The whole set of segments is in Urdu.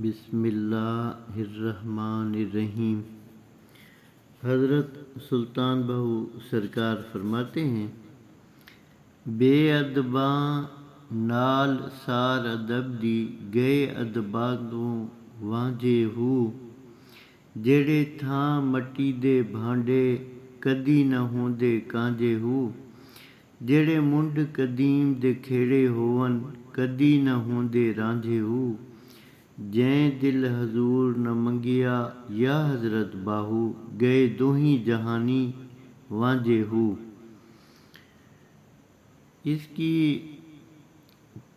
بسم اللہ الرحمن الرحیم۔ حضرت سلطان بہو سرکار فرماتے ہیں، بے ادباں نال سار ادب دی گئے ادباں تو وانجے ہو، جڑے تھاں مٹی دے بھانڈے کدی نہ ہوندے کانجے ہو، جڑے منڈ قدیم دے کھیڑے ہوون کدی نہ ہوندے رانجھے ہو، جیں دل حضور نہ منگیا یا حضرت باہو، گئے دوہیں جہانی وانجے ہو۔ اس کی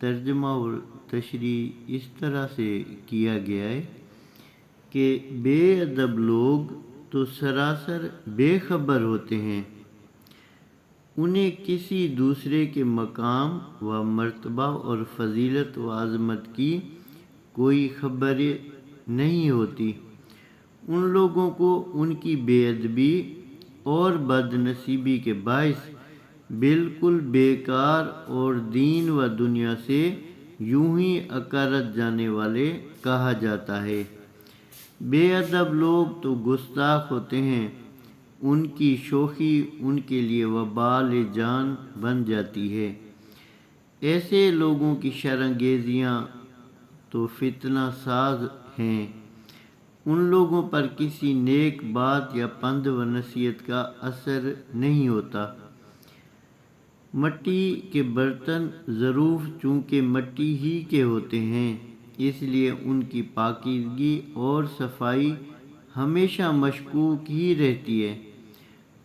ترجمہ اور تشریح اس طرح سے کیا گیا ہے کہ بے ادب لوگ تو سراسر بے خبر ہوتے ہیں، انہیں کسی دوسرے کے مقام و مرتبہ اور فضیلت و عظمت کی کوئی خبر نہیں ہوتی۔ ان لوگوں کو ان کی بے ادبی اور بد نصیبی کے باعث بالکل بیکار اور دین و دنیا سے یوں ہی اکارت جانے والے کہا جاتا ہے۔ بے ادب لوگ تو گستاخ ہوتے ہیں، ان کی شوخی ان کے لیے وبال جان بن جاتی ہے۔ ایسے لوگوں کی شرانگیزیاں تو فتنہ ساز ہیں، ان لوگوں پر کسی نیک بات یا پند و نصیحت کا اثر نہیں ہوتا۔ مٹی کے برتن ظروف چونکہ مٹی ہی کے ہوتے ہیں، اس لیے ان کی پاکیزگی اور صفائی ہمیشہ مشکوک ہی رہتی ہے۔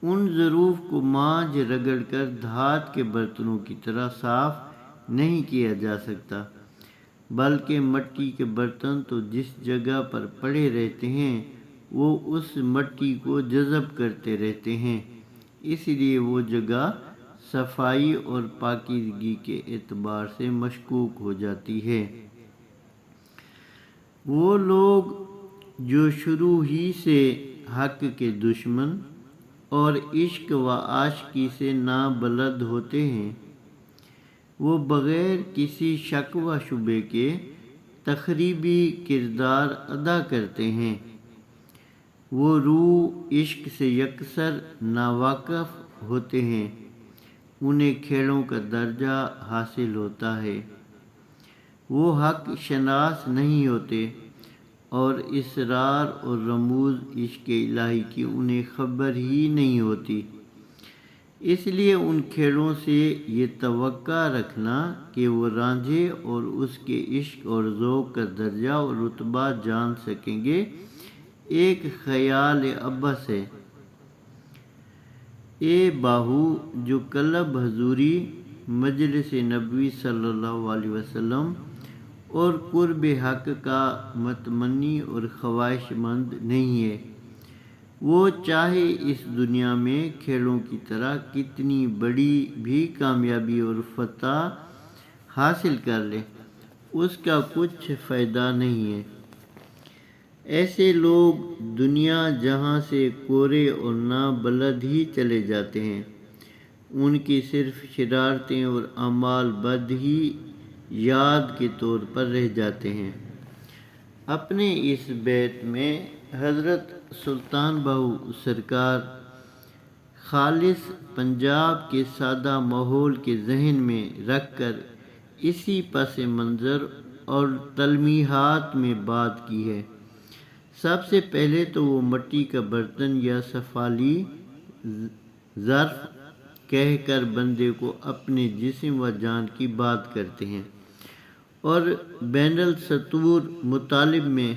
ان ظروف کو مانجھ رگڑ کر دھات کے برتنوں کی طرح صاف نہیں کیا جا سکتا، بلکہ مٹی کے برتن تو جس جگہ پر پڑے رہتے ہیں وہ اس مٹی کو جذب کرتے رہتے ہیں، اس لیے وہ جگہ صفائی اور پاکیزگی کے اعتبار سے مشکوک ہو جاتی ہے۔ وہ لوگ جو شروع ہی سے حق کے دشمن اور عشق و عاشقی سے نابلد ہوتے ہیں، وہ بغیر کسی شک و شبے کے تخریبی کردار ادا کرتے ہیں۔ وہ روح عشق سے یکسر ناواقف ہوتے ہیں، انہیں کھیڑوں کا درجہ حاصل ہوتا ہے۔ وہ حق شناس نہیں ہوتے اور اسرار اور رموز عشق الہی کی انہیں خبر ہی نہیں ہوتی، اس لیے ان کھیڑوں سے یہ توقع رکھنا کہ وہ رانجھے اور اس کے عشق اور ذوق کا درجہ اور رتبہ جان سکیں گے، ایک خیال عبث ہے۔ اے باہو جو کلب حضوری مجلس نبوی صلی اللہ علیہ وسلم اور قرب حق کا متمنی اور خواہش مند نہیں ہے، وہ چاہے اس دنیا میں کھیڑوں کی طرح کتنی بڑی بھی کامیابی اور فتح حاصل کر لے، اس کا کچھ فائدہ نہیں ہے۔ ایسے لوگ دنیا جہاں سے کورے اور نابلد ہی چلے جاتے ہیں، ان کی صرف شرارتیں اور اعمال بد ہی یاد کے طور پر رہ جاتے ہیں۔ اپنے اس بیت میں حضرت سلطان بہو سرکار خالص پنجاب کے سادہ ماحول کے ذہن میں رکھ کر اسی پس منظر اور تلمیحات میں بات کی ہے۔ سب سے پہلے تو وہ مٹی کا برتن یا سفالی ظرف کہہ کر بندے کو اپنے جسم و جان کی بات کرتے ہیں، اور بین السطور مطالب میں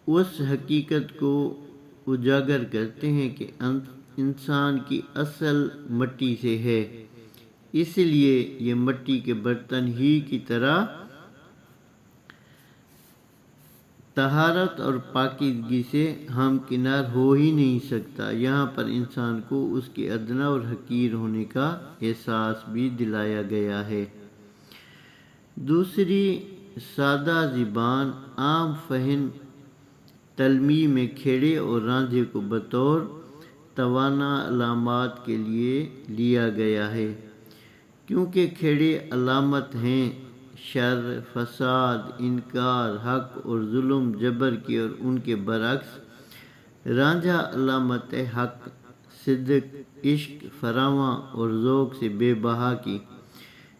اس حقیقت کو اجاگر کرتے ہیں کہ انسان کی اصل مٹی سے ہے، اس لیے یہ مٹی کے برتن ہی کی طرح طہارت اور پاکیزگی سے ہمکنار ہو ہی نہیں سکتا۔ یہاں پر انسان کو اس کے ادنا اور حقیر ہونے کا احساس بھی دلایا گیا ہے۔ دوسری سادہ زبان عام فہم تلمیح میں کھیڑے اور رانجھے کو بطور توانا علامات کے لیے لیا گیا ہے، کیونکہ کھیڑے علامت ہیں، شر، فساد، انکار حق اور ظلم جبر کی اور ان کے برعکس رانجھا علامت حق، صدق، عشق فراواں اور ذوق سے بے بہا کی،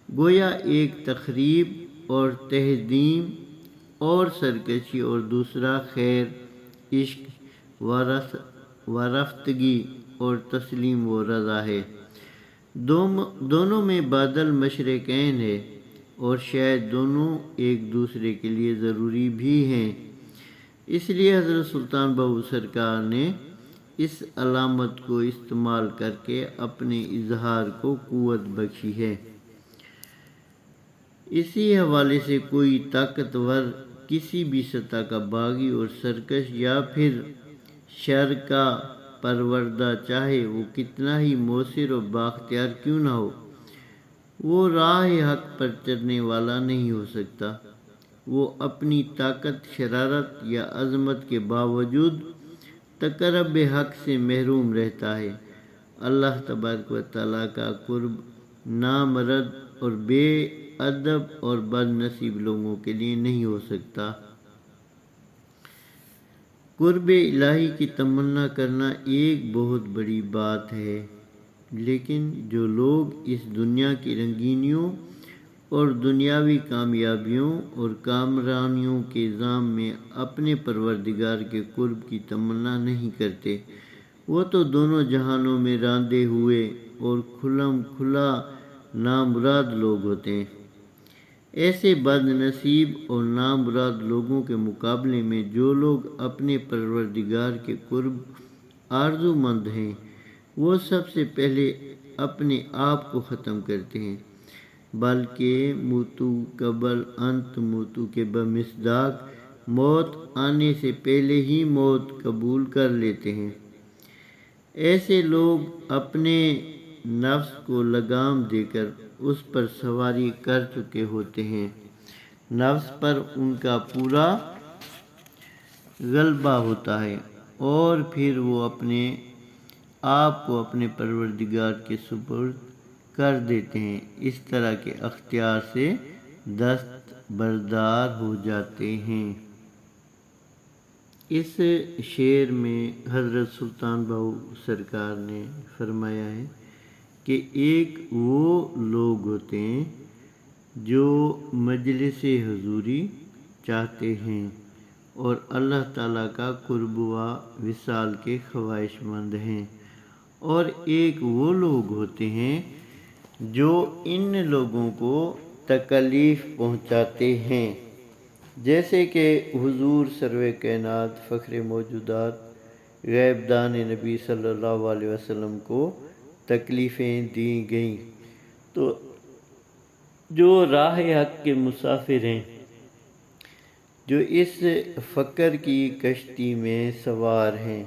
گویا ایک تقریب اور تہدیم اور سرکشی، اور دوسرا خیر، عشق و رفتگی اور تسلیم و رضا ہے۔ دونوں میں بادل مشرقین ہے اور شاید دونوں ایک دوسرے کے لیے ضروری بھی ہیں۔ اس لیے حضرت سلطان بہو سرکار نے اس علامت کو استعمال کر کے اپنے اظہار کو قوت بخشی ہے۔ اسی حوالے سے کوئی طاقتور کسی بھی سطح کا باغی اور سرکش یا پھر شر کا پروردہ، چاہے وہ کتنا ہی مؤثر و بااختیار کیوں نہ ہو، وہ راہ حق پر چلنے والا نہیں ہو سکتا۔ وہ اپنی طاقت، شرارت یا عظمت کے باوجود تقرب حق سے محروم رہتا ہے۔ اللہ تبارک و تعالیٰ کا قرب نامرد اور بے ادب اور بد نصیب لوگوں کے لیے نہیں ہو سکتا۔ قرب الہی کی تمنا کرنا ایک بہت بڑی بات ہے، لیکن جو لوگ اس دنیا کی رنگینیوں اور دنیاوی کامیابیوں اور کامرانیوں کے ظام میں اپنے پروردگار کے قرب کی تمنا نہیں کرتے، وہ تو دونوں جہانوں میں راندے ہوئے اور کھلم کھلا نامراد لوگ ہوتے ہیں۔ ایسے بد نصیب اور نامراد لوگوں کے مقابلے میں جو لوگ اپنے پروردگار کے قرب آرزو مند ہیں، وہ سب سے پہلے اپنے آپ کو ختم کرتے ہیں، بلکہ موتو قبل ان تموتو کے بمصداق موت آنے سے پہلے ہی موت قبول کر لیتے ہیں۔ ایسے لوگ اپنے نفس کو لگام دے کر اس پر سواری کر چکے ہوتے ہیں، نفس پر ان کا پورا غلبہ ہوتا ہے، اور پھر وہ اپنے آپ کو اپنے پروردگار کے سپرد کر دیتے ہیں، اس طرح کے اختیار سے دستبردار ہو جاتے ہیں۔ اس شعر میں حضرت سلطان بہو سرکار نے فرمایا ہے کہ ایک وہ لوگ ہوتے ہیں جو مجلس حضوری چاہتے ہیں اور اللہ تعالیٰ کا قرب و وصال کے خواہش مند ہیں، اور ایک وہ لوگ ہوتے ہیں جو ان لوگوں کو تکلیف پہنچاتے ہیں، جیسے کہ حضور سرور کائنات فخر موجودات غیب دان نبی صلی اللہ علیہ وسلم کو تکلیفیں دی گئیں۔ تو جو راہ حق کے مسافر ہیں، جو اس فقر کی کشتی میں سوار ہیں،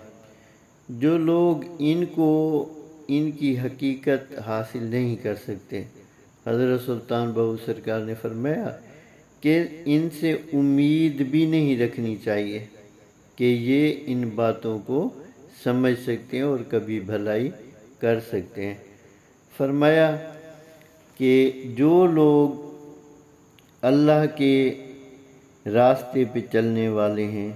جو لوگ ان کی حقیقت حاصل نہیں کر سکتے، حضرت سلطان بہو سرکار نے فرمایا کہ ان سے امید بھی نہیں رکھنی چاہیے کہ یہ ان باتوں کو سمجھ سکتے ہیں اور کبھی بھلائی کر سکتے ہیں۔ فرمایا کہ جو لوگ اللہ کے راستے پہ چلنے والے ہیں،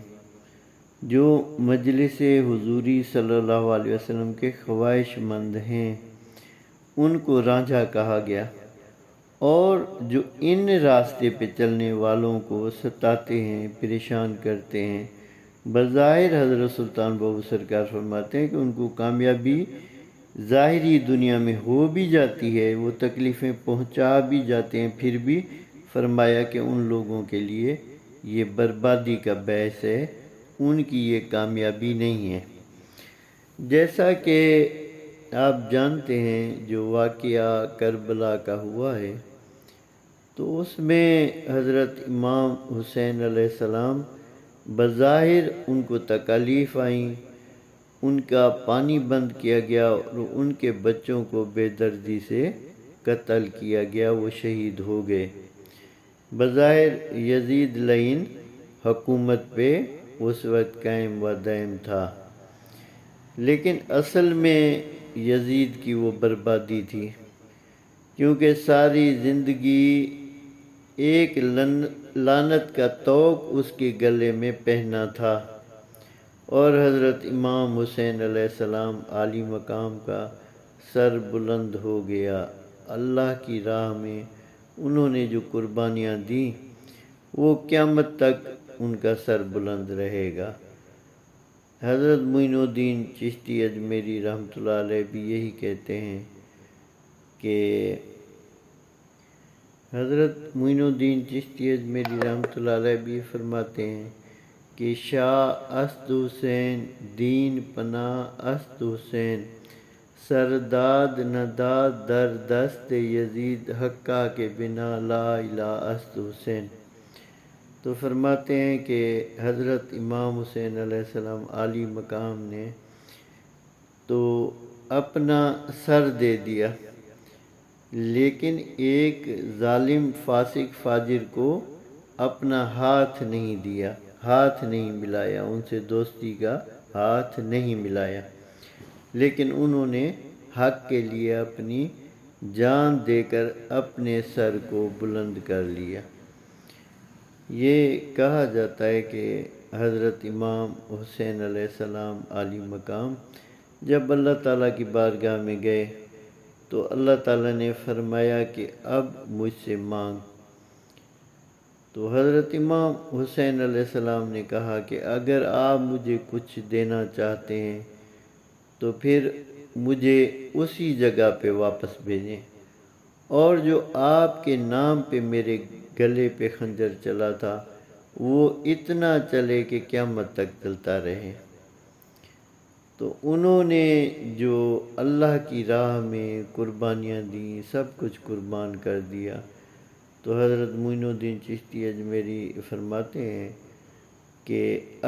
جو مجلس حضوری صلی اللہ علیہ وسلم کے خواہش مند ہیں، ان کو رانجھا کہا گیا، اور جو ان راستے پہ چلنے والوں کو ستاتے ہیں، پریشان کرتے ہیں، بظاہر حضرت سلطان بہو سرکار فرماتے ہیں کہ ان کو کامیابی ظاہری دنیا میں ہو بھی جاتی ہے، وہ تکلیفیں پہنچا بھی جاتے ہیں، پھر بھی فرمایا کہ ان لوگوں کے لیے یہ بربادی کا باعث ہے، ان کی یہ کامیابی نہیں ہے۔ جیسا کہ آپ جانتے ہیں جو واقعہ کربلا کا ہوا ہے، تو اس میں حضرت امام حسین علیہ السلام بظاہر ان کو تکالیف آئیں، ان کا پانی بند کیا گیا اور ان کے بچوں کو بے دردی سے قتل کیا گیا، وہ شہید ہو گئے۔ بظاہر یزید لعین حکومت پہ اس وقت قائم و دائم تھا، لیکن اصل میں یزید کی وہ بربادی تھی، کیونکہ ساری زندگی ایک لعنت کا طوق اس کے گلے میں پہنا تھا، اور حضرت امام حسین علیہ السلام عالی مقام کا سر بلند ہو گیا۔ اللہ کی راہ میں انہوں نے جو قربانیاں دیں وہ قیامت تک ان کا سر بلند رہے گا۔ حضرت معین الدین چشتی اجمیری رحمۃ اللہ علیہ بھی یہی کہتے ہیں کہ حضرت معین الدین چشتی اجمیری رحمۃ اللہ علیہ بھی فرماتے ہیں کہ شاہ اسد حسین دین پناہ اسد حسین، سرداد نداد در دست یزید حقہ کے بنا لا الہ اسد حسین۔ تو فرماتے ہیں کہ حضرت امام حسین علیہ السلام عالی مقام نے تو اپنا سر دے دیا، لیکن ایک ظالم فاسق فاجر کو اپنا ہاتھ نہیں دیا، ہاتھ نہیں ملایا، ان سے دوستی کا ہاتھ نہیں ملایا، لیکن انہوں نے حق کے لیے اپنی جان دے کر اپنے سر کو بلند کر لیا۔ یہ کہا جاتا ہے کہ حضرت امام حسین علیہ السلام عالی مقام جب اللہ تعالیٰ کی بارگاہ میں گئے تو اللہ تعالیٰ نے فرمایا کہ اب مجھ سے مانگ۔ تو حضرت امام حسین علیہ السلام نے کہا کہ اگر آپ مجھے کچھ دینا چاہتے ہیں تو پھر مجھے اسی جگہ پہ واپس بھیجیں، اور جو آپ کے نام پہ میرے گلے پہ خنجر چلا تھا وہ اتنا چلے کہ قیامت تک چلتا رہے۔ تو انہوں نے جو اللہ کی راہ میں قربانیاں دیں، سب کچھ قربان کر دیا۔ تو حضرت معین الدین چشتی اجمیری فرماتے ہیں کہ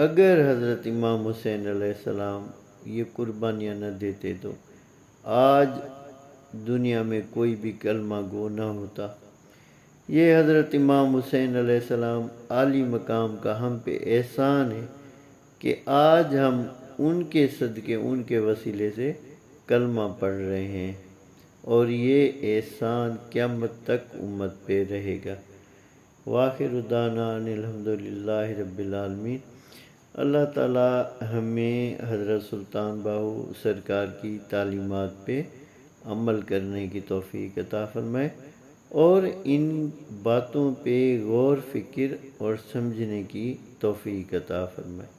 اگر حضرت امام حسین علیہ السلام یہ قربانیاں نہ دیتے تو آج دنیا میں کوئی بھی کلمہ گو نہ ہوتا۔ یہ حضرت امام حسین علیہ السلام عالی مقام کا ہم پہ احسان ہے کہ آج ہم ان کے صدقے، ان کے وسیلے سے کلمہ پڑھ رہے ہیں، اور یہ احسان قیامت تک امت پہ رہے گا۔ وآخر دعوانا ان الحمدللہ رب العالمین۔ اللہ تعالیٰ ہمیں حضرت سلطان باہو سرکار کی تعلیمات پہ عمل کرنے کی توفیق عطا فرمائے، اور ان باتوں پہ غور فکر اور سمجھنے کی توفیق عطا فرمائے۔